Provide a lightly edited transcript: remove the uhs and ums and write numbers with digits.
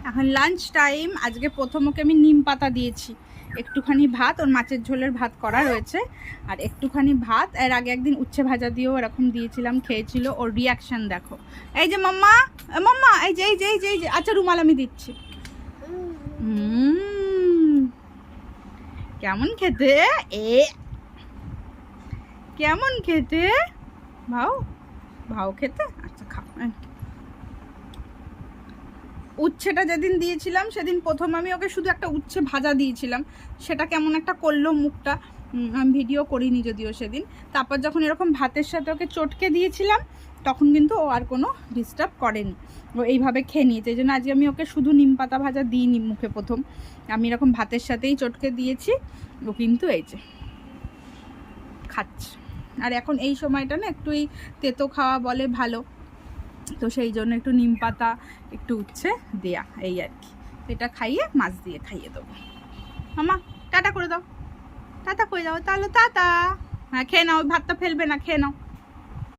এখন lunch time. আজকে প্রথম ওকে আমি নিম পাতা দিয়েছি, একটুখানি ভাত, ওর মাছের ঝোলের ভাত করা রয়েছে, আর একটুখানি ভাত। এর আগে একদিন উচ্ছে ভাজা দিয়েও এরকম দিয়েছিলাম, খেয়েছিল। ওর রিয়াকশান দেখো। এই যে মাম্মা, মাম্মা, এই যে এই যে এই যে এই যে, আচ্ছা রুমাল আমি দিচ্ছি। কেমন খেতে? এ কেমন খেতে? ভাও ভাও খেতে? আচ্ছা খাও। উচ্ছেটা যেদিন দিয়েছিলাম সেদিন প্রথম আমি ওকে শুধু একটা উচ্ছে ভাজা দিয়েছিলাম, সেটা কেমন একটা করলো মুখটা, আমি ভিডিও করিনি যদিও সেদিন। তারপর যখন এরকম ভাতের সাথে ওকে চটকে দিয়েছিলাম তখন কিন্তু ও আর কোনো ডিস্টার্ব করেনি, ও এইভাবে খেয়ে নিয়েছে। এই জন্য আজকে আমি ওকে শুধু নিম পাতা ভাজা দিইনি মুখে প্রথম, আমি এরকম ভাতের সাথেই চটকে দিয়েছি। ও কিন্তু এই যে খাচ্ছে। আর এখন এই সময়টা না একটু এই তেতো খাওয়া বলে ভালো, তো সেই জন্য একটু নিম পাতা, একটু উচ্ছে দেয়া, এই আর কি। এটা খাইয়ে মাছ দিয়ে খাইয়ে দেবো। মামা টাটা করে দাও, টাটা করে দাও তাহলে, টাটা। হ্যাঁ খেয়ে নাও, ভাতটা ফেলবে না, খেয়ে নাও।